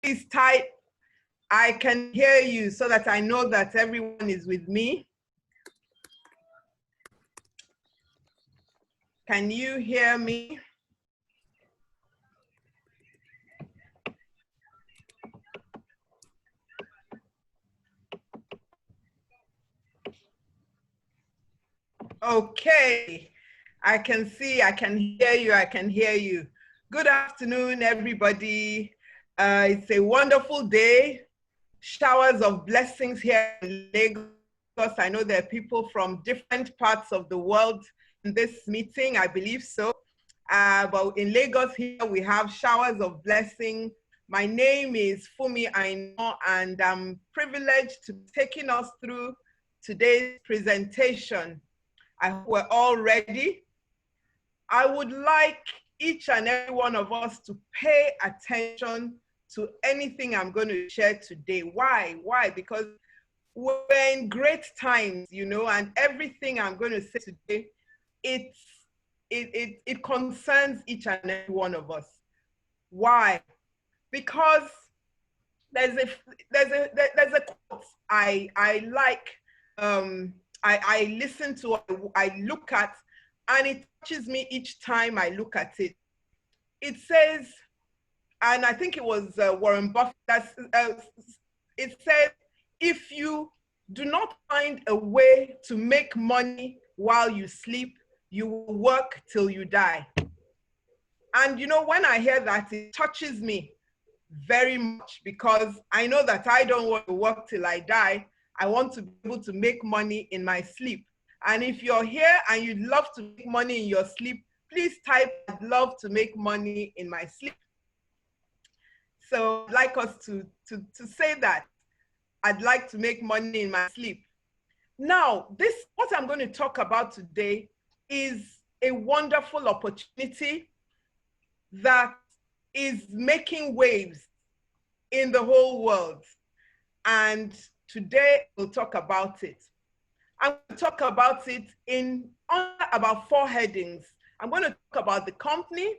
Please type, I can hear you, so that I know that everyone is with me. Can you hear me? Okay, I can see, I can hear you, I can hear you. Good afternoon, everybody. It's a wonderful day. Showers of blessings here in Lagos. I know there are people from different parts of the world in this meeting, I believe so. But in Lagos here, we have showers of blessing. My name is Funmi, and I'm privileged to be taking us through today's presentation. I hope we're all ready. I would like each and every one of us to pay attention to anything I'm going to share today. Why? Why? Because we're in great times, you know, and everything I'm going to say today, it concerns each and every one of us. Why? Because there's a quote I like. I listen to, I look at, and it touches me each time I look at it. It says, and I think it was Warren Buffett, it says, if you do not find a way to make money while you sleep, you will work till you die. And you know, when I hear that, it touches me very much, because I know that I don't want to work till I die. I want to be able to make money in my sleep. And if you're here and you'd love to make money in your sleep, please type, I'd love to make money in my sleep. So I'd like us to say that. I'd like to make money in my sleep. Now, what I'm going to talk about today is a wonderful opportunity that is making waves in the whole world. And today we'll talk about it. I'm going to talk about it in about 4 headings. I'm going to talk about the company.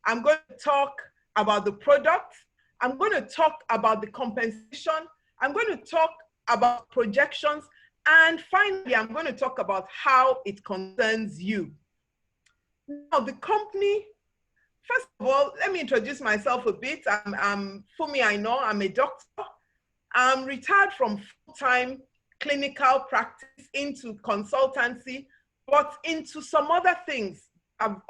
I'm going to talk about the product. I'm going to talk about the compensation. I'm going to talk about projections. And finally, I'm going to talk about how it concerns you. Now, the company, first of all, let me introduce myself a bit. I'm Funmi, I'm a doctor. I'm retired from full-time clinical practice into consultancy, but into some other things are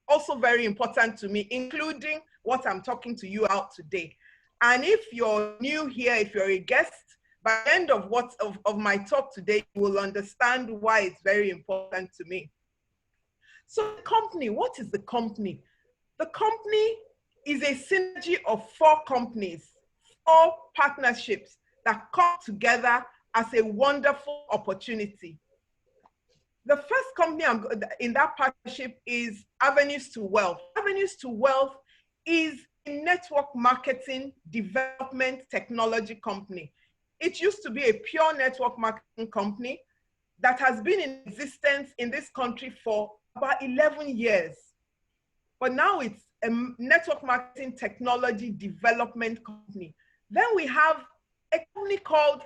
also very important to me, including what I'm talking to you about today. And if you're new here, if you're a guest, by the end of my talk today, you will understand why it's very important to me. So the company, what is the company? The company is a synergy of 4 companies, 4 partnerships that come together as a wonderful opportunity. The first company in that partnership is Avenues to Wealth. Avenues to Wealth is a network marketing development technology company. It used to be a pure network marketing company that has been in existence in this country for about 11 years. But now it's a network marketing technology development company. Then we have a company called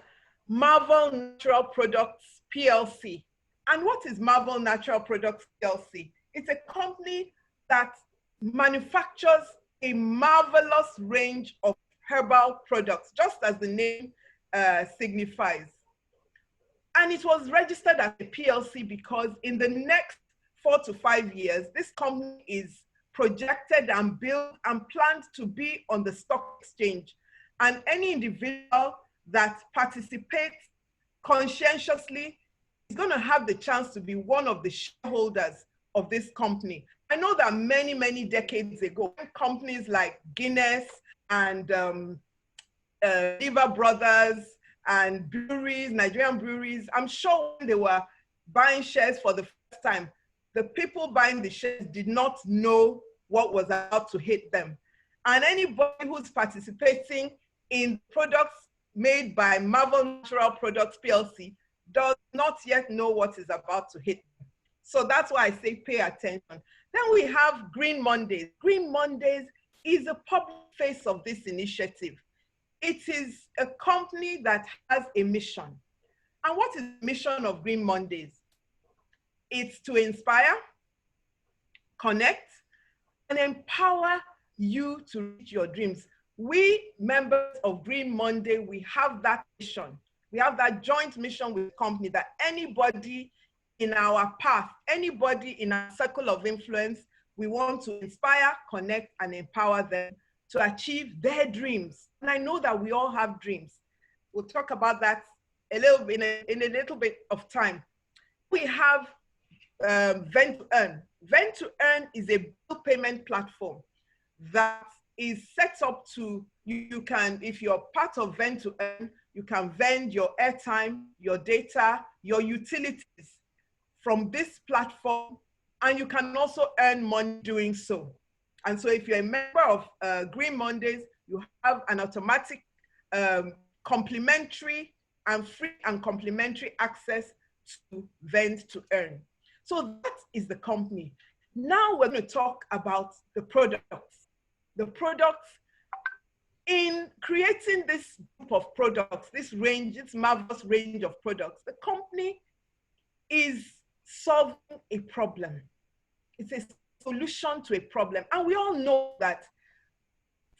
Marvel Natural Products PLC. And what is Marvel Natural Products PLC? It's a company that manufactures a marvelous range of herbal products, just as the name signifies. And it was registered as a PLC because in the next 4 to 5 years, this company is projected and built and planned to be on the stock exchange. And any individual that participates conscientiously is going to have the chance to be one of the shareholders of this company. I know that many, many decades ago, companies like Guinness and Lever Brothers and breweries, Nigerian breweries, I'm sure when they were buying shares for the first time, the people buying the shares did not know what was about to hit them. And anybody who's participating in products made by Marvel Natural Products PLC does not yet know what is about to hit them. So that's why I say pay attention. Then we have Green Mondays. Green Mondays is the public face of this initiative. it is a company that has a mission. And what is the mission of Green Mondays? It's to inspire, connect, and empower you to reach your dreams. We members of Green Monday, we have that mission. We have that joint mission with the company that anybody in our path, anybody in our circle of influence, we want to inspire, connect, and empower them to achieve their dreams. And I know that we all have dreams. We'll talk about that a little bit in a little bit of time. We have Vent to Earn. Vent to Earn is a bill payment platform that is set up to, you can, if you're part of Vent to Earn, you can vend your airtime, your data, your utilities from this platform, and you can also earn money doing so. And so if you're a member of Green Mondays, you have an automatic complimentary and free and complimentary access to Vent to Earn. So that is the company. Now we're going to talk about the products. The products, in creating this group of products, this range, this marvelous range of products, the company is solving a problem. It's a solution to a problem. And we all know that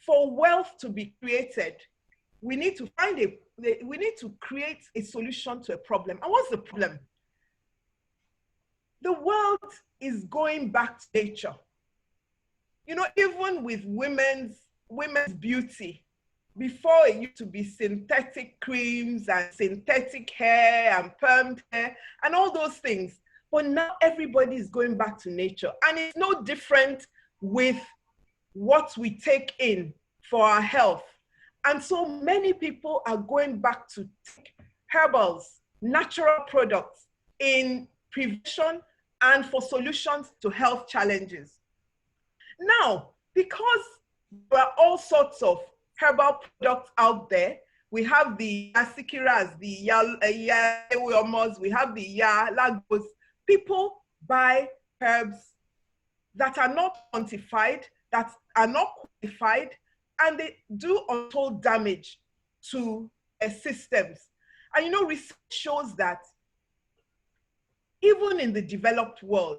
for wealth to be created, we need to create a solution to a problem. And what's the problem? The world is going back to nature. You know, even with women's beauty, before it used to be synthetic creams and synthetic hair and permed hair and all those things. But now everybody is going back to nature. And it's no different with what we take in for our health. And so many people are going back to take herbals, natural products in prevention and for solutions to health challenges. Now, because there are all sorts of herbal products out there, we have the Asikiras, the Yawomos, we have the Lagos. People buy herbs that are not quantified, that are not qualified, and they do untold damage to their systems. And you know, research shows that even in the developed world,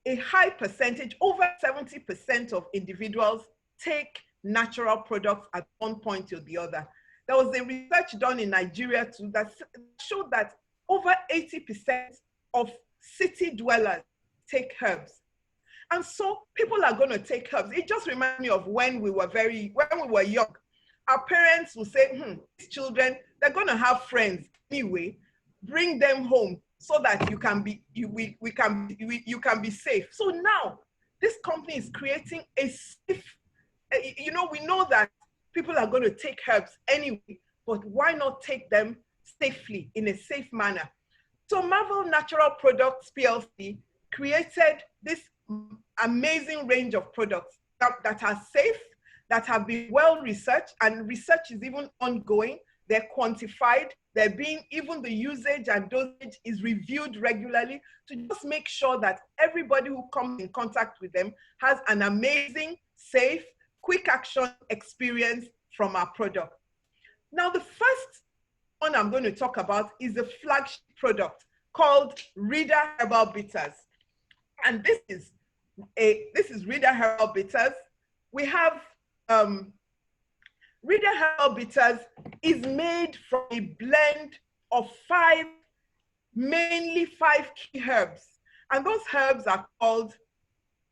a high percentage, over 70% of individuals take natural products at one point or the other. There was a research done in Nigeria too that showed that over 80% of city dwellers take herbs. And so people are going to take herbs. It just reminds me of when we were young. Our parents would say, these children, they're going to have friends anyway, bring them home so that you can be safe. So now this company is creating a safe, you know, we know that people are going to take herbs anyway, but why not take them safely in a safe manner? So Marvel Natural Products PLC created this amazing range of products that are safe, that have been well researched, and research is even ongoing. They're quantified. They're being, even the usage and dosage is reviewed regularly to just make sure that everybody who comes in contact with them has an amazing, safe, quick action experience from our product. Now, the first one I'm going to talk about is a flagship product called Reader Herbal Bitters. And this is Reader Herbal Bitters. We have Reader Herbal Bitters is made from a blend of mainly five key herbs. And those herbs are called,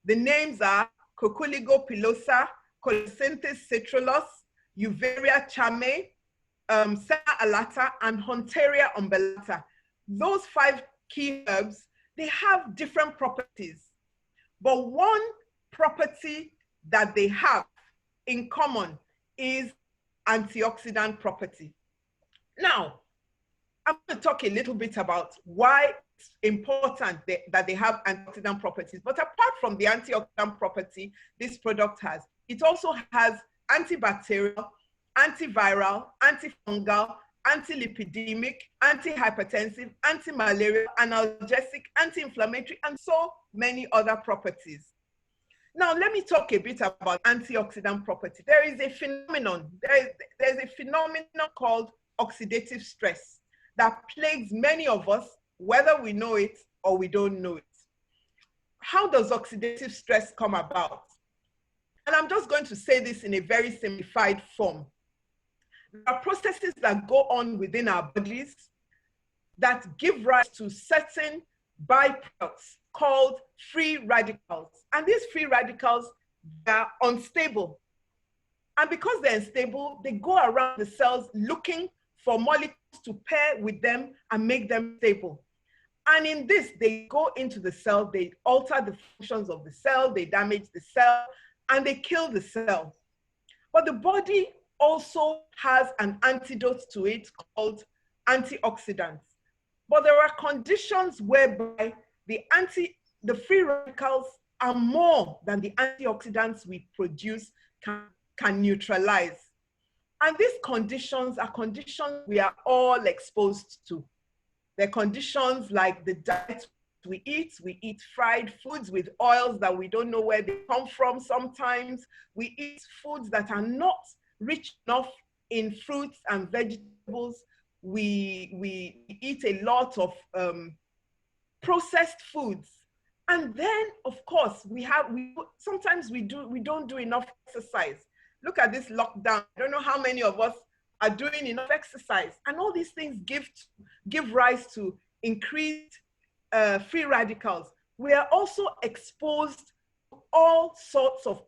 the names are Coculigo pilosa, Colocynthis citrulus, Uvaria chame, Senna alata, and Hunteria umbellata. Those five key herbs, they have different properties. But one property that they have in common is antioxidant property. Now, I'm going to talk a little bit about why it's important that they have antioxidant properties. But apart from the antioxidant property this product has, it also has antibacterial, antiviral, antifungal, antilipidemic, antihypertensive, antimalarial, analgesic, anti-inflammatory, and so many other properties. Now, let me talk a bit about antioxidant property. There is a phenomenon, there's a phenomenon called oxidative stress that plagues many of us, whether we know it or we don't know it. How does oxidative stress come about? And I'm just going to say this in a very simplified form. There are processes that go on within our bodies that give rise to certain byproducts called free radicals. And these free radicals are unstable. And because they're unstable, they go around the cells looking for molecules to pair with them and make them stable. And in this, they go into the cell, they alter the functions of the cell, they damage the cell, and they kill the cell. But the body also has an antidote to it called antioxidants. But there are conditions whereby the free radicals are more than the antioxidants we produce can neutralize. And these conditions are conditions we are all exposed to. They're conditions like the diet we eat fried foods with oils that we don't know where they come from sometimes. We eat foods that are not rich enough in fruits and vegetables. We eat a lot of processed foods. And then, of course, sometimes we don't do enough exercise. Look at this lockdown. I don't know how many of us are doing enough exercise. And all these things give rise to increased free radicals. We are also exposed to all sorts of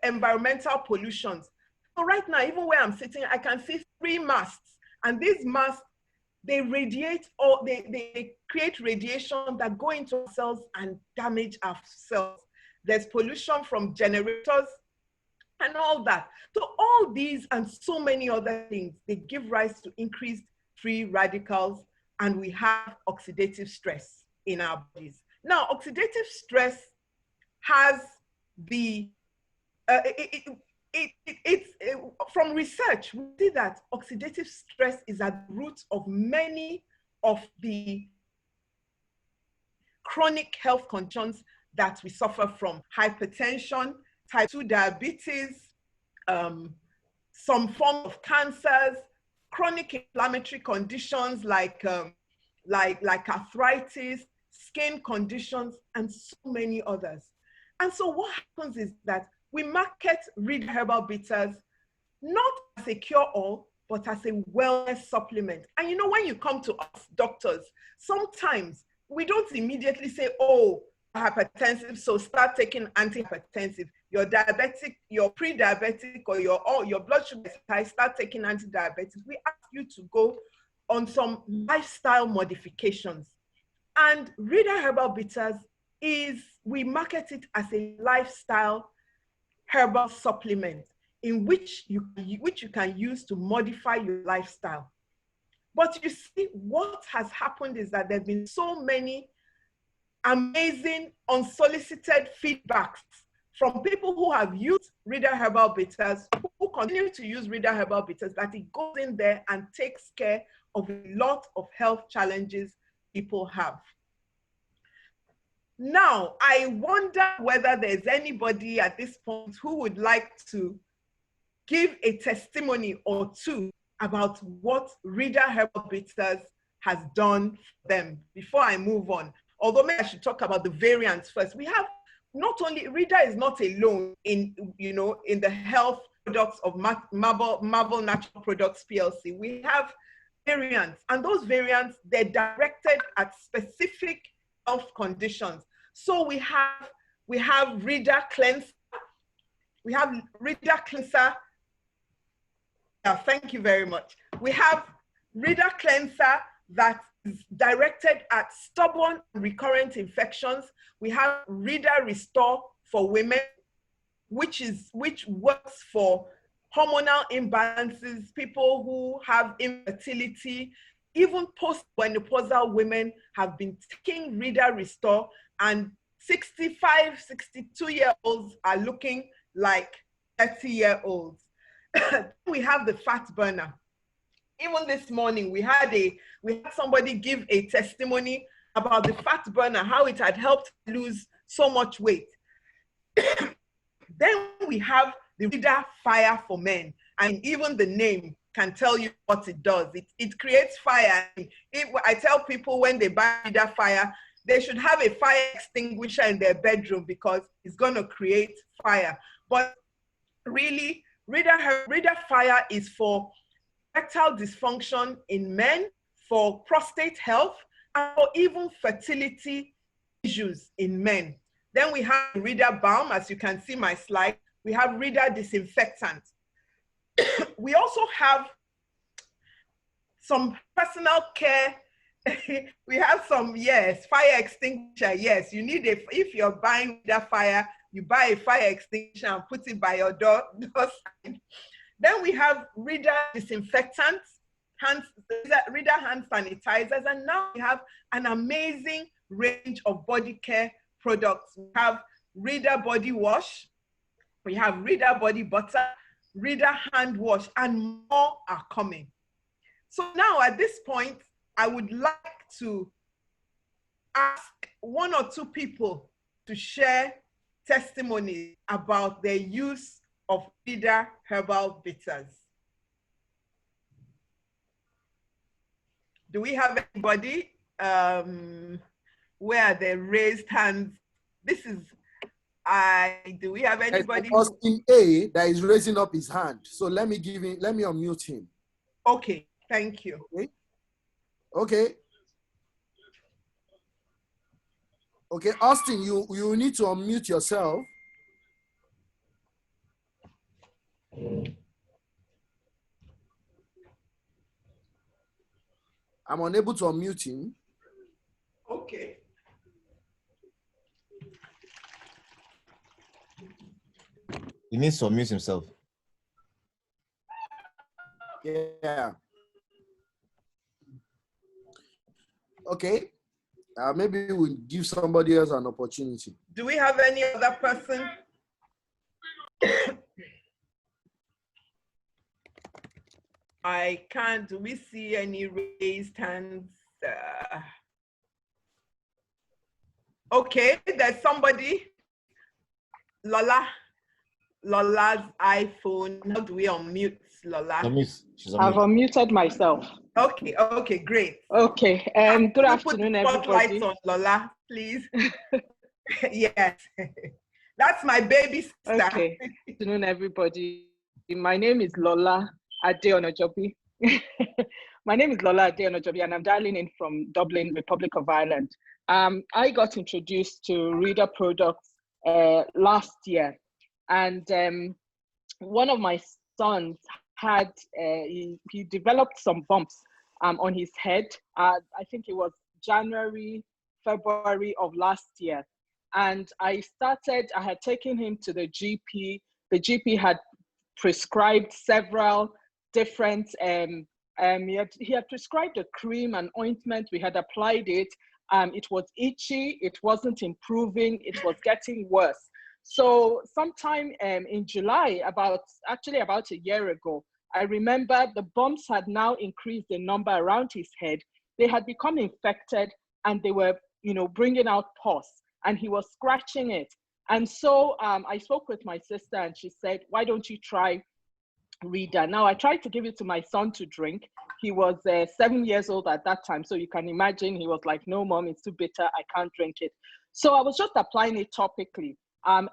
environmental pollutions. So right now, even where I'm sitting, I can see 3 masts. And these masts, they radiate, or they create radiation that go into our cells and damage our cells. There's pollution from generators and all that. So all these and so many other things, they give rise to increased free radicals, and we have oxidative stress in our bodies. Now, oxidative stress has from research, we see that oxidative stress is at the root of many of the chronic health conditions that we suffer from: hypertension, type 2 diabetes, some form of cancers, chronic inflammatory conditions like arthritis, skin conditions, and so many others. And so what happens is that we market Reader Herbal Bitters not as a cure-all, but as a wellness supplement. And you know, when you come to us doctors, sometimes we don't immediately say, oh, hypertensive, so start taking antihypertensive. You're diabetic, you're pre-diabetic, or your blood sugar is high, start taking antidiabetics. We ask you to go on some lifestyle modifications. And Reader Herbal Bitters we market it as a lifestyle herbal supplement in which you can use to modify your lifestyle. But you see, what has happened is that there have been so many amazing unsolicited feedbacks from people who have used Reader Herbal Bitters, who continue to use Reader Herbal Bitters, that it goes in there and takes care of a lot of health challenges people have. Now, I wonder whether there's anybody at this point who would like to give a testimony or two about what Reader Herbal Bitters has done for them before I move on. Although maybe I should talk about the variants first. We have not only, Reader is not alone in the health products of Marvel Natural Products PLC. We have variants, and those variants, they're directed at specific health conditions. So we have Reader Cleanser. We have Reader Cleanser. Yeah, thank you very much. We have Reader Cleanser that is directed at stubborn recurrent infections. We have Reader Restore for women, which works for hormonal imbalances, people who have infertility. Even post-menopausal women have been taking Reader Restore, and 65, 62-year-olds are looking like 30-year-olds. We have the fat burner. Even this morning, we had somebody give a testimony about the fat burner, how it had helped lose so much weight. Then we have the Reader Fire for Men. And even the name can tell you what it does. It creates fire. I tell people when they buy Reader Fire, they should have a fire extinguisher in their bedroom because it's going to create fire. But really, Reader Fire is for erectile dysfunction in men, for prostate health, and for even fertility issues in men. Then we have Reader Balm, as you can see my slide. We have Reader Disinfectant. We also have some personal care. We have some, yes, fire extinguisher. Yes, you need if you're buying Reader Fire, you buy a fire extinguisher and put it by your doorstep. Then we have Reader Disinfectants, Reader hand sanitizers, and now we have an amazing range of body care products. We have Reader Body Wash, we have Reader Body Butter, Reader Hand Wash, and more are coming. So now at this point, I would like to ask one or two people to share testimonies about their use of Reader Herbal Bitters. Do we have anybody where they raised hands? This is, do we have anybody? Austin A that is raising up his hand. So let me unmute him. Okay, thank you. Okay. Okay. Okay, Austin, you need to unmute yourself. I'm unable to unmute him. Okay. He needs to unmute himself. Yeah. Okay. Maybe we'll give somebody else an opportunity. Do we have any other person? I can't. Do we see any raised hands? Okay, there's somebody. Lola's iPhone. How do we unmute Lola? I've unmuted myself. Okay, okay, great. Okay, good afternoon, everybody. Spotlight on Lola, please. Yes, that's my baby sister. Okay, good afternoon, everybody. My name is Lola Adeonojobi. My name is Lola Adeonojobi, and I'm dialing in from Dublin, Republic of Ireland. I got introduced to Reader products last year, and one of my sons had he developed some bumps on his head. I think it was January, February of last year, and I had taken him to the GP. The GP had prescribed several different he had prescribed a cream and ointment. We had applied it. It was itchy, it wasn't improving, it was getting worse. So sometime in July, about a year ago, I remember the bumps had now increased in number around his head. They had become infected, and they were, bringing out pus, and he was scratching it. And so I spoke with my sister, and she said, why don't you try Reader? Now, I tried to give it to my son to drink. He was 7 years old at that time. So you can imagine he was like, no, mom, it's too bitter. I can't drink it. So I was just applying it topically.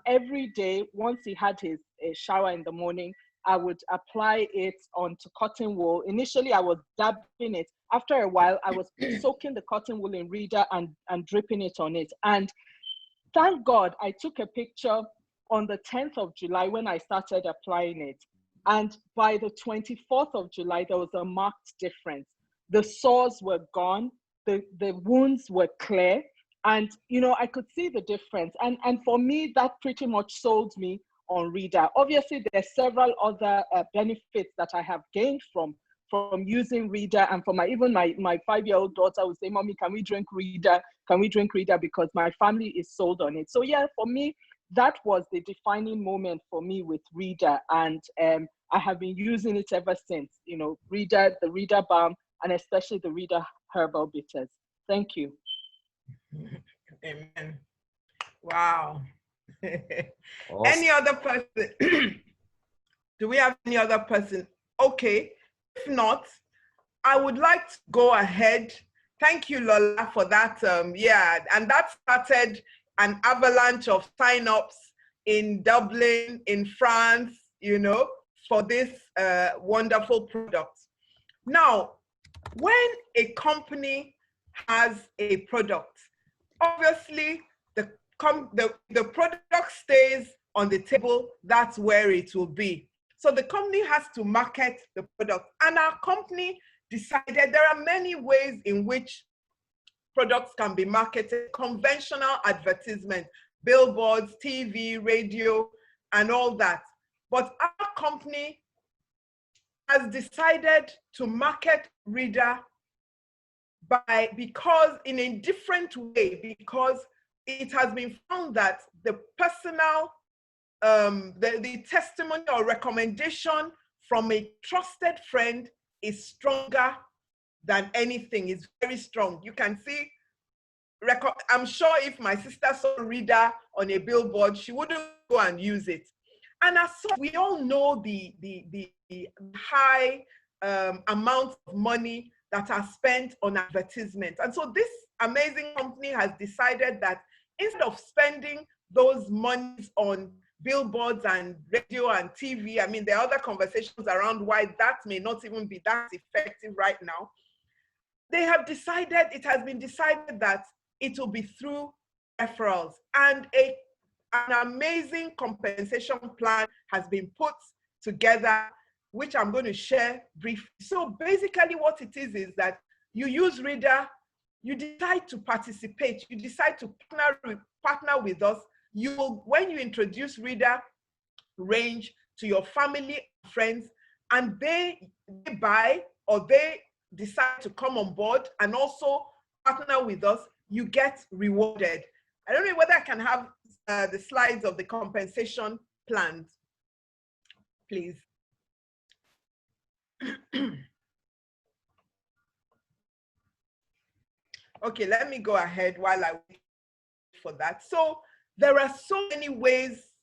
Every day, once he had his shower in the morning, I would apply it onto cotton wool. Initially, I was dabbing it. After a while, I was soaking the cotton wool in Reader and dripping it on it. And thank God, I took a picture on the 10th of July when I started applying it. And by the 24th of July, there was a marked difference. The sores were gone, the wounds were clear, and I could see the difference. And for me, that pretty much sold me on Reader. Obviously, there are several other benefits that I have gained from using Reader, and for my 5-year-old daughter would say, Mommy, can we drink Reader? Can we drink Reader? Because my family is sold on it. So yeah, for me, that was the defining moment for me with Reader, and I have been using it ever since. Reader, the Reader Balm, and especially the Reader Herbal Bitters. Thank you. Amen. Wow. Awesome. Any other person? Do we have any other person? Okay. If not, I would like to go ahead. Thank you, Lola, for that. Yeah, and that started an avalanche of sign-ups in Dublin, in France, you know, for this wonderful product. Now, when a company has a product, obviously the product stays on the table. That's where it will be. So the company has to market the product, and our company decided there are many ways in which products can be marketed: conventional advertisement, billboards, TV, radio, and all that. But our company has decided to market Reader because in a different way, because it has been found that the personal the testimony or recommendation from a trusted friend is stronger than anything. It's very strong. You can see, I'm sure if my sister saw Reader on a billboard, she wouldn't go and use it. And as such, we all know the high amount of money that are spent on advertisements. And so this amazing company has decided that instead of spending those monies on billboards and radio and TV, I mean, there are other conversations around why that may not even be that effective right now. They have decided, it has been decided that it will be through referrals, and an amazing compensation plan has been put together, which I'm going to share briefly. So basically what it is that you use Reader, you decide to participate, you decide to partner with us. You will, when you introduce Reader range to your family and friends, and they buy or they decide to come on board and also partner with us, you get rewarded. I don't know whether I can have the slides of the compensation plans, please. Okay, let me go ahead while I wait for that. So there are so many ways.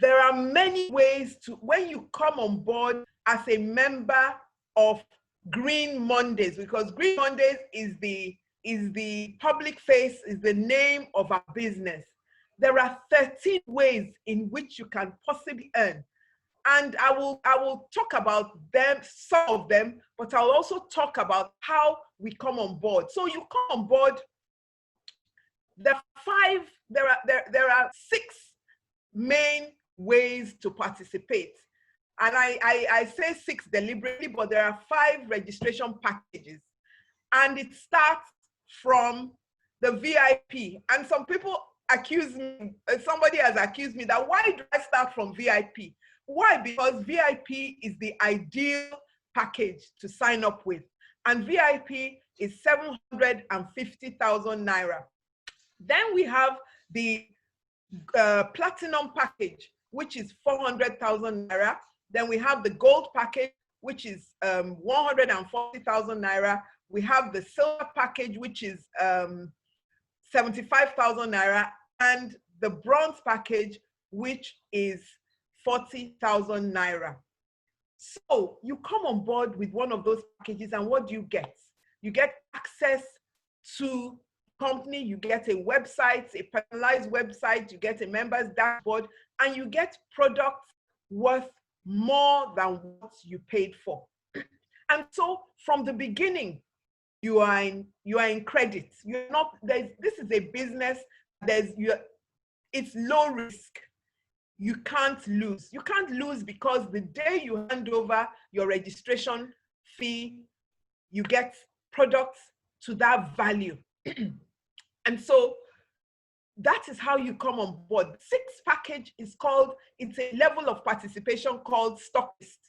There are many ways to, when you come on board as a member of Green Mondays, because Green Mondays is the public face, is the name of our business. There are 13 ways in which you can possibly earn. And I will talk about them, some of them, but I'll also talk about how we come on board. So you come on board, there are 6 main ways to participate. And I say 6 deliberately, but there are 5 registration packages. And it starts from the VIP. And some people accuse me, somebody has accused me that why do I start from VIP? Why? Because VIP is the ideal package to sign up with. And VIP is 750,000 Naira. Then we have the platinum package, which is 400,000 Naira. Then we have the gold package, which is 140,000 Naira. We have the silver package, which is 75,000 Naira. And the bronze package, which is 40,000 Naira. So you come on board with one of those packages, and what do you get? You get access to company, you get a website, a personalized website, you get a members dashboard, and you get products worth more than what you paid for. And so from the beginning, you are in credit. You're not, this is a business, it's low risk. You can't lose. You can't lose because the day you hand over your registration fee, you get products to that value. And so that is how you come on board. 6th package is called, it's a level of participation called stockist.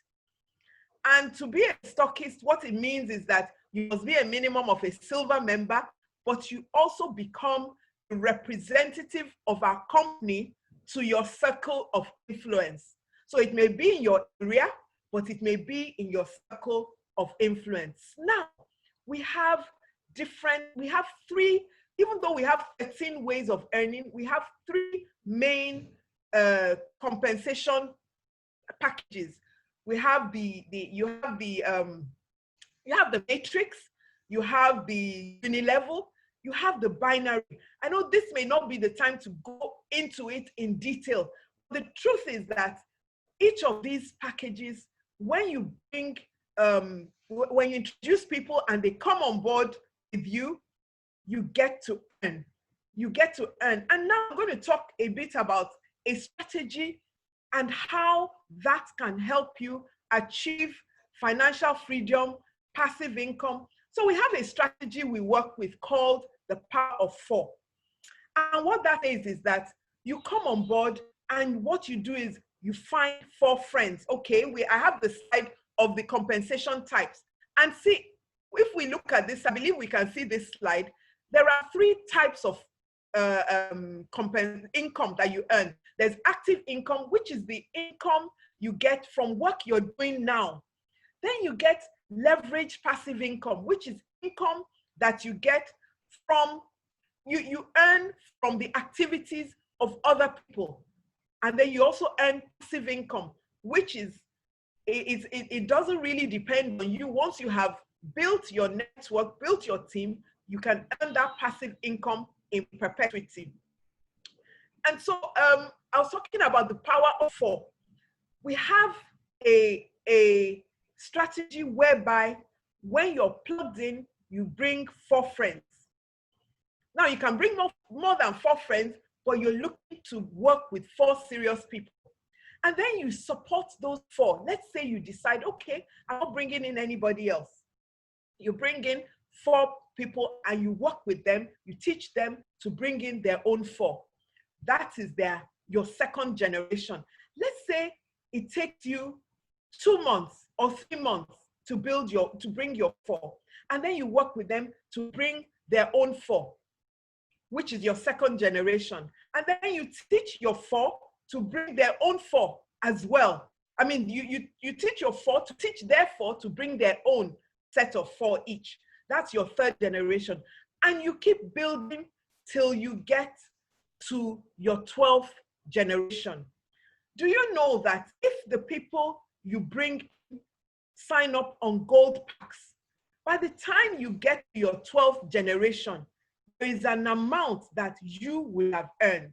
And to be a stockist, what it means is that you must be a minimum of a silver member, but you also become a representative of our company to your circle of influence. So it may be in your area, but it may be in your circle of influence. Now, we have 3 even though we have 13 ways of earning, we have 3 main compensation packages. We have you have the matrix, you have the unilevel, you have the binary. I know this may not be the time to go into it in detail. The truth is that each of these packages, when you bring, when you introduce people and they come on board with you, you get to earn. You get to earn. And now I'm going to talk a bit about a strategy and how that can help you achieve financial freedom, passive income. So we have a strategy we work with called the power of 4. And what that is that you come on board and what you do is you find 4 friends. Okay, I have the slide of the compensation types. And see, if we look at this, I believe we can see this slide. There are 3 types of income that you earn. There's active income, which is the income you get from work you're doing now. Then you get leverage passive income, which is income that you get from, you earn from the activities of other people. And then you also earn passive income, which is, it doesn't really depend on you. Once you have built your network, built your team, you can earn that passive income in perpetuity. And so I was talking about the power of 4. We have a strategy whereby when you're plugged in, you bring 4 friends. Now you can bring more than 4 friends, but you're looking to work with 4 serious people. And then you support those 4. Let's say you decide, okay, I'm not bringing in anybody else. You bring in 4 people and you work with them, you teach them to bring in their own 4. That is your second generation. Let's say it takes you 2 months or 3 months to bring your 4. And then you work with them to bring their own 4, which is your second generation. And then you teach your 4 to bring their own 4 as well. I mean, you teach your 4 to teach their 4 to bring their own set of 4 each. That's your third generation. And you keep building till you get to your 12th generation. Do you know that if the people you bring sign up on gold packs, by the time you get to your 12th generation, there is an amount that you will have earned.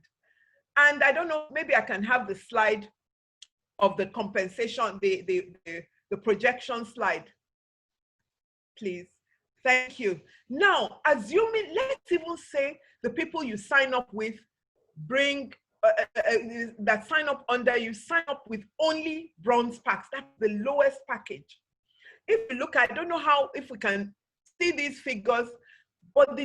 And I don't know, maybe I can have the slide of the compensation, the projection slide, please. Thank you. Now, assuming, let's even say the people you sign up with bring, that sign up under you, sign up with only bronze packs. That's the lowest package. If you look at, I don't know if we can see these figures, but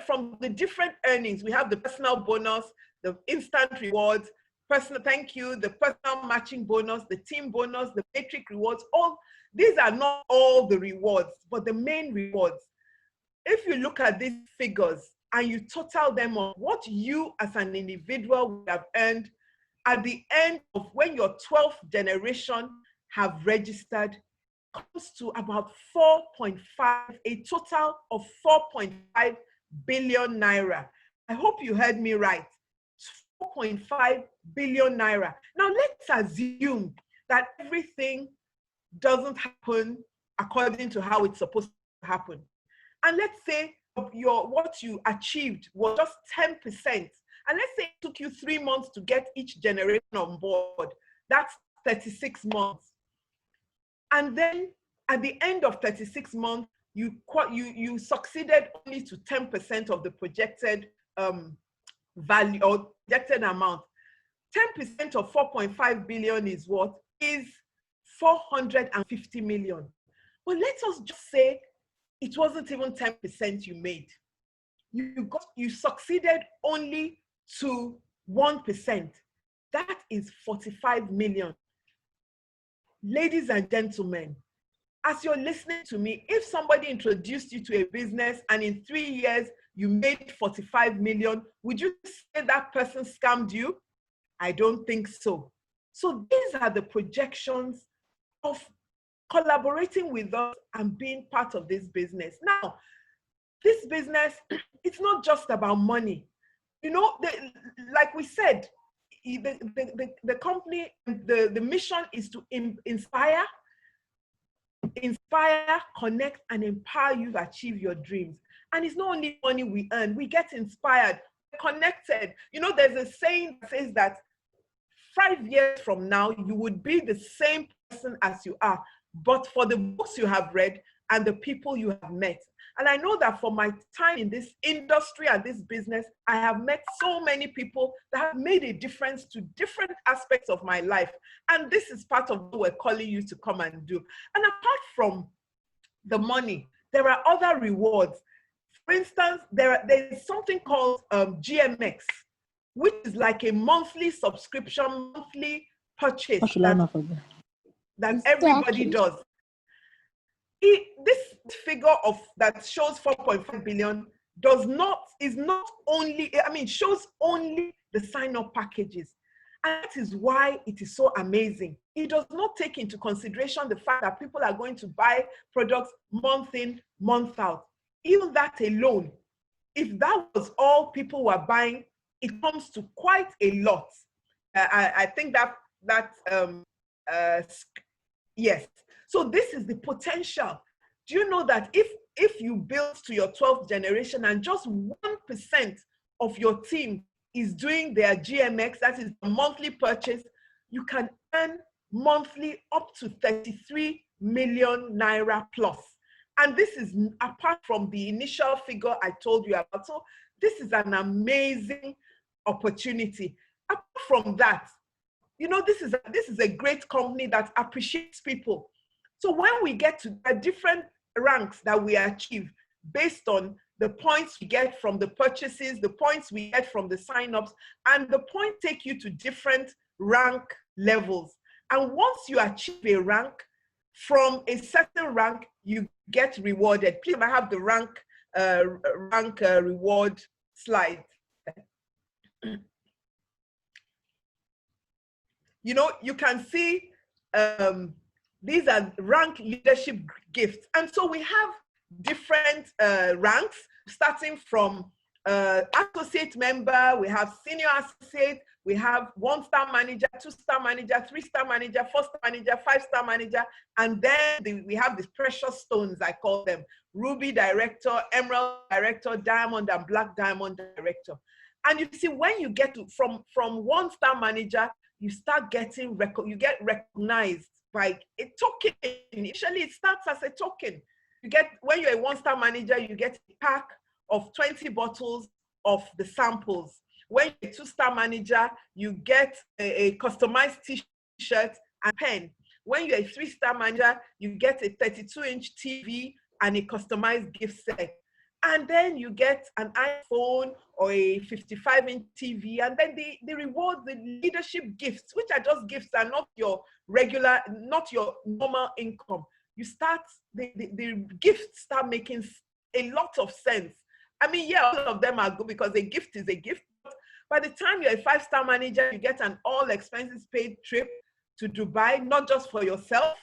from the different earnings, we have the personal bonus, the instant rewards, personal thank you, the personal matching bonus, the team bonus, the matrix rewards. All these are not all the rewards, but the main rewards. If you look at these figures and you total them on what you as an individual would have earned at the end of when your 12th generation have registered, comes to about 4.5, a total of 4.5 billion naira. I hope you heard me right. 4.5 billion naira. Now let's assume that everything doesn't happen according to how it's supposed to happen. And let's say what you achieved was just 10%. And let's say it took you 3 months to get each generation on board. That's 36 months. And then at the end of 36 months, you succeeded only to 10% of the projected value or projected amount. 10% of 4.5 billion is what? Is 450 million. But let us just say it wasn't even 10% you made. You succeeded only to 1%. That is 45 million. Ladies and gentlemen, as you're listening to me, if somebody introduced you to a business and in 3 years you made 45 million, would you say that person scammed you? I don't think so. So these are the projections of collaborating with us and being part of this business. Now, this business, it's not just about money. You know, like we said, the company, the mission is to inspire, connect, and empower you to achieve your dreams. And it's not only money we earn, we get inspired, connected. You know, there's a saying that says that 5 years from now, you would be the same person as you are, but for the books you have read and the people you have met. And I know that for my time in this industry and this business, I have met so many people that have made a difference to different aspects of my life. And this is part of what we're calling you to come and do. And apart from the money, there are other rewards. For instance, there is something called GMX, which is like a monthly subscription, monthly purchase that everybody does. This figure of that shows 4.5 billion is not only, I mean, shows only the sign-up packages. And that is why it is so amazing. It does not take into consideration the fact that people are going to buy products month in, month out. Even that alone, if that was all people were buying, it comes to quite a lot. I think yes. So this is the potential. Do you know that if you build to your 12th generation and just 1% of your team is doing their GMX, that is the monthly purchase, you can earn monthly up to 33 million naira plus. And this is apart from the initial figure I told you about. So this is an amazing opportunity. Apart from that, you know, this is a great company that appreciates people. So when we get to the different ranks that we achieve based on the points we get from the purchases, the points we get from the signups, and the points take you to different rank levels. And once you achieve a rank, from a certain rank, you get rewarded. Please, I have the rank reward slide. You know, you can see these are rank leadership gifts. And so we have different ranks, starting from associate member, we have senior associate, we have 1-star manager, 2-star manager, 3-star manager, 4-star manager, 5-star manager, and then we have these precious stones, I call them, ruby director, emerald director, diamond and black diamond director. And you see, when you get to from 1-star manager, you start getting you get recognized by a token. Initially, it starts as a token. You get, when you're a 1-star manager, you get a pack of 20 bottles of the samples. When you're a 2-star manager, you get a customized t-shirt and pen. When you're a 3-star manager, you get a 32-inch TV and a customized gift set. And then you get an iPhone or a 55-inch TV, and then the reward, the leadership gifts, which are just gifts, are not your regular, not your normal income. You start, the gifts start making a lot of sense. I mean, yeah, all of them are good because a gift is a gift. But by the time you're a 5-star manager, you get an all expenses paid trip to Dubai, not just for yourself.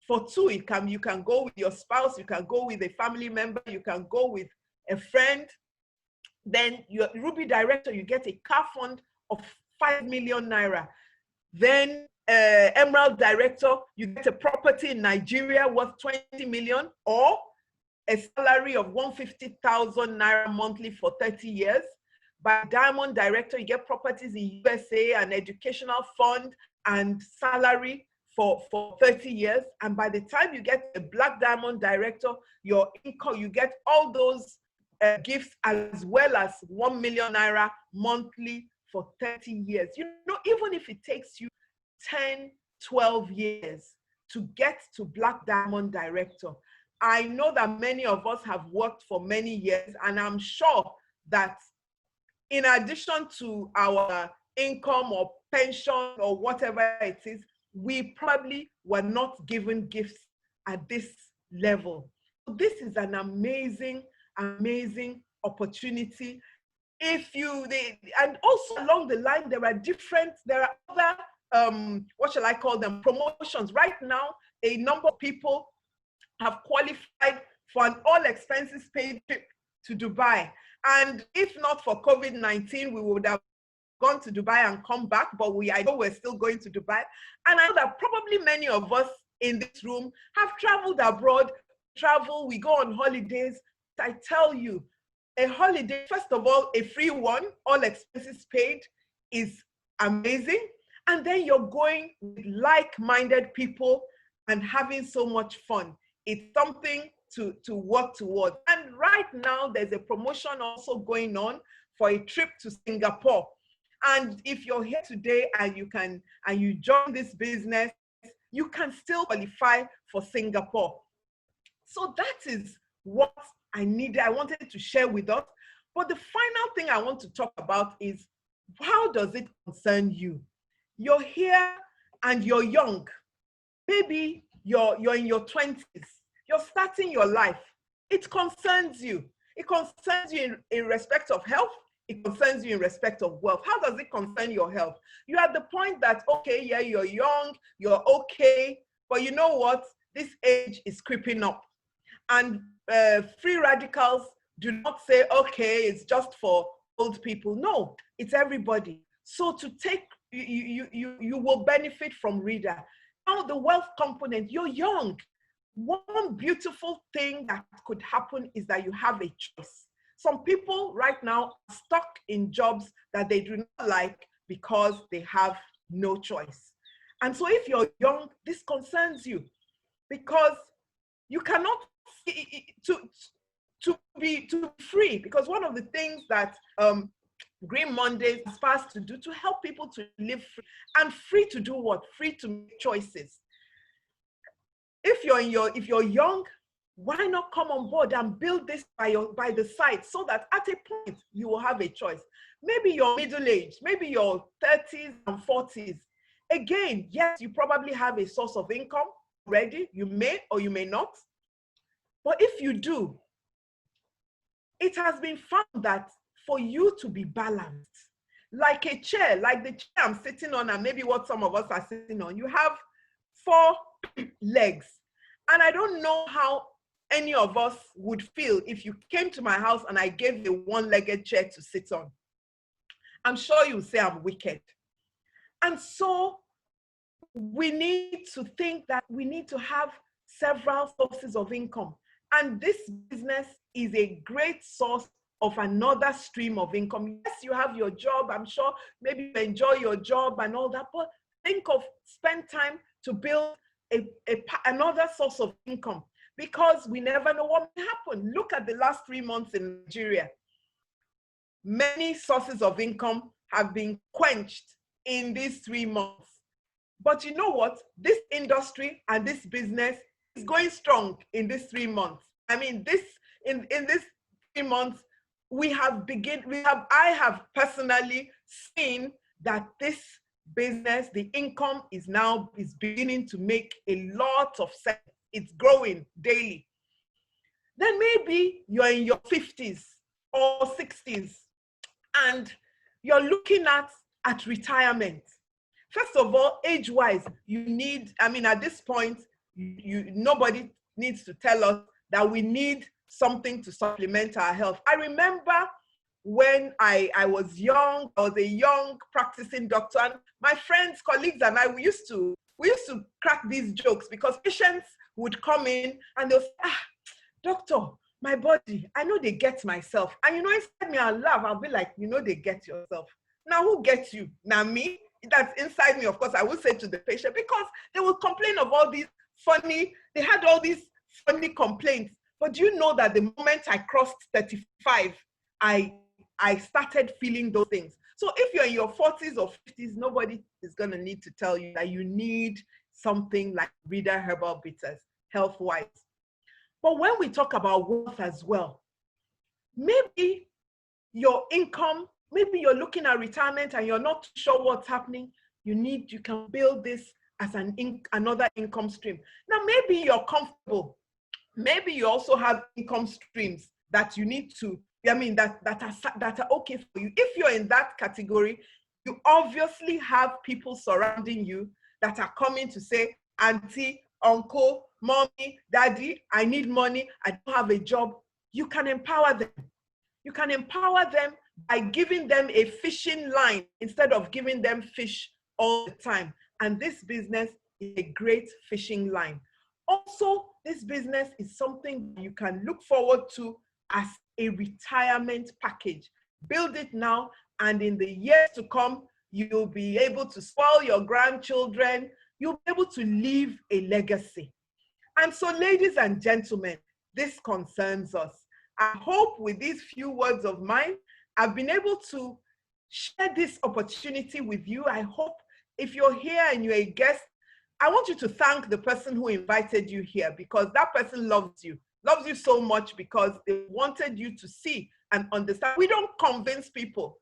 For two, you can go with your spouse, you can go with a family member, you can go with a friend. Then your Ruby director, you get a car fund of 5 million naira. Then Emerald director, you get a property in Nigeria worth 20 million, or a salary of 150,000 naira monthly for 30 years. By Diamond director, you get properties in USA, an educational fund, and salary for 30 years. And by the time you get a Black Diamond director, your income, you get all those gifts, as well as 1 million naira monthly for 30 years. You know, even if it takes you 10, 12 years to get to Black Diamond director, I know that many of us have worked for many years, and I'm sure that in addition to our income or pension or whatever it is, we probably were not given gifts at this level. This is an amazing opportunity. And also along the line, there are other, what shall I call them, promotions. Right now, a number of people have qualified for an all expenses paid trip to Dubai. And if not for COVID-19, we would have gone to Dubai and come back, but I know we're still going to Dubai. And I know that probably many of us in this room have traveled abroad, we go on holidays. I tell you, a holiday, first of all, a free one, all expenses paid, is amazing. And then you're going with like-minded people and having so much fun. It's something to work towards. And right now, there's a promotion also going on for a trip to Singapore. And if you're here today and you join this business, you can still qualify for Singapore. So that is what I wanted to share with us. But the final thing I want to talk about is, how does it concern you? You're here and you're young. Maybe you're in your 20s. You're starting your life. It concerns you. It concerns you in respect of health. It concerns you in respect of wealth. How does it concern your health? You're at the point that, okay, yeah, you're young, you're okay, but you know what? This age is creeping up. And free radicals do not say, okay, it's just for old people. No, it's everybody. So to take, you will benefit from reader. Now the wealth component, you're young. One beautiful thing that could happen is that you have a choice. Some people right now are stuck in jobs that they do not like because they have no choice. And so if you're young, this concerns you, because you cannot, to be free, because one of the things that Green Mondays aspires to do, to help people to live free. And free to do what? Free to make choices. If you're young, why not come on board and build this by the side, so that at a point you will have a choice. Maybe you're middle-aged, maybe you're 30s and 40s. Again, yes, you probably have a source of income already. You may or you may not. But if you do, it has been found that for you to be balanced, like a chair, like the chair I'm sitting on, and maybe what some of us are sitting on, you have 4 legs. And I don't know how any of us would feel if you came to my house and I gave you a one-legged chair to sit on. I'm sure you'll say I'm wicked. And so we need to think that we need to have several sources of income. And this business is a great source of another stream of income. Yes, you have your job. I'm sure maybe you enjoy your job and all that, but spend time to build another source of income, because we never know what will happen. Look at the last 3 months in Nigeria. Many sources of income have been quenched in these 3 months. But you know what? This industry and this business is going strong in these 3 months. I mean, in this 3 months, I have personally seen that this business, the income is beginning to make a lot of sense. It's growing daily. Then maybe you're in your 50s or 60s and you're looking at retirement. First of all, age-wise, at this point, nobody needs to tell us that we need something to supplement our health. I remember when I was young, I was a young practicing doctor, and my friends, colleagues, and I, we used to crack these jokes, because patients would come in and they'll say, doctor, my body, I know they get myself. And inside me, I'll laugh. I'll be like, they get yourself. Now, who gets you? Now, me? That's inside me, of course, I would say to the patient, because they will complain of all these they had all these funny complaints. But do you know that the moment I crossed 35, I started feeling those things. So if you're in your 40s or 50s, nobody is going to need to tell you that you need something like Reader Herbal Bitters, health-wise. But when we talk about wealth as well, maybe your income, maybe you're looking at retirement and you're not sure what's happening. You can build this as another income stream. Now, maybe you're comfortable. Maybe you also have income streams that you need to, that are okay for you. If you're in that category, you obviously have people surrounding you that are coming to say, auntie, uncle, mommy, daddy, I need money, I don't have a job. you can empower them. You can empower them by giving them a fishing line instead of giving them fish all the time. And this business is a great fishing line. Also, this business is something you can look forward to as a retirement package. Build it now, and in the years to come, you'll be able to spoil your grandchildren. You'll be able to leave a legacy. And so, ladies and gentlemen, this concerns us. I hope with these few words of mine, I've been able to share this opportunity with you. I hope if you're here and you're a guest, I want you to thank the person who invited you here, because that person loves you so much because they wanted you to see and understand. We don't convince people,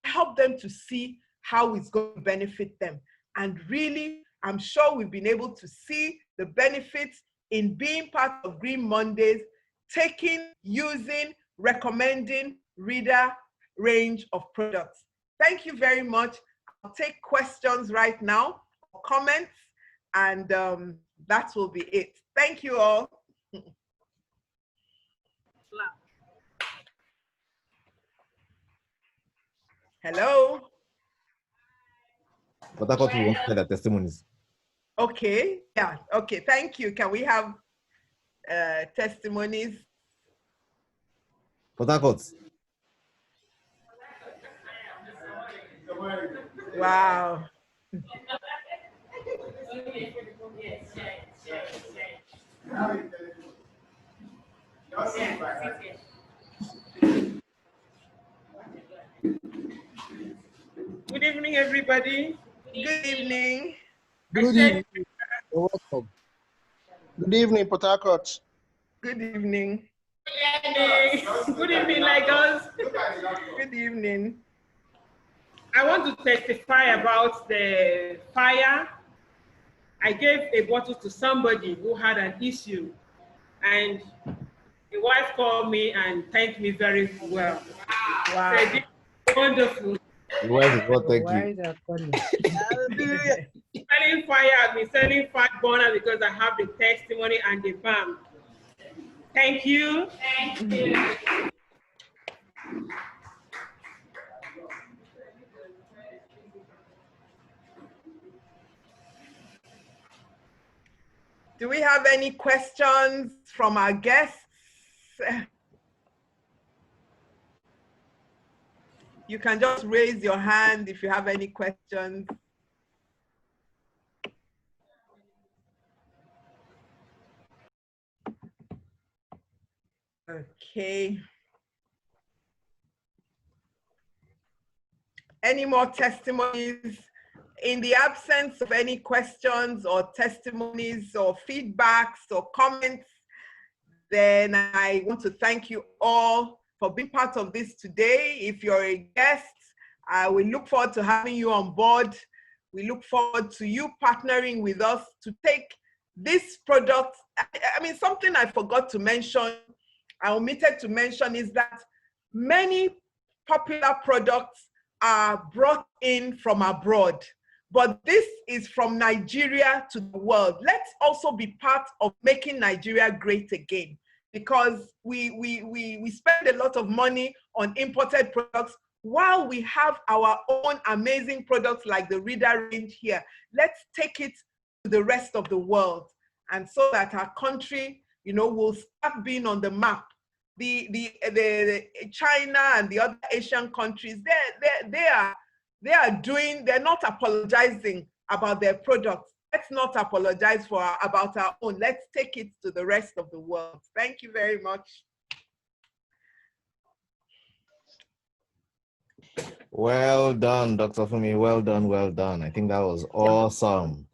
help them to see how it's going to benefit them. And really, I'm sure we've been able to see the benefits in being part of Green Mondays, taking, using, recommending Reader range of products. Thank you very much. I'll take questions right now, or comments, and that will be it. Thank you all. Hello. But I thought we want to share their testimonies. Okay, yeah, okay, thank you. Can we have testimonies? But I thought, Wow. Good evening, everybody. Good evening. Good evening. You're welcome. Good evening, Port Harcourt. Good evening. Good evening, Lagos. Good evening. I want to testify about the fire. I gave a bottle to somebody who had an issue, and the wife called me and thanked me very well. Wow. Said, wonderful. why is what? Thank Why you. is that funny? Selling fire, I've been selling fat burner because I have the testimony and the balm. Thank you. Thank you. Do we have any questions from our guests? You can just raise your hand if you have any questions. Okay. Any more testimonies? In the absence of any questions or testimonies or feedbacks or comments, then I want to thank you all for being part of this today. If you're a guest, we look forward to having you on board. We look forward to you partnering with us to take this product. I mean, something I forgot to mention, I omitted to mention, is that many popular products are brought in from abroad, but this is from Nigeria to the world. Let's also be part of making Nigeria great again, because we spend a lot of money on imported products while we have our own amazing products like the Reader range here. Let's take it to the rest of the world, and so that our country, you know, will start being on the map. The China and the other Asian countries, they're not apologizing about their products. Let's not apologize about our own. Let's take it to the rest of the world. Thank you very much. Well done, Dr. Funmi. Well done, well done. I think that was awesome.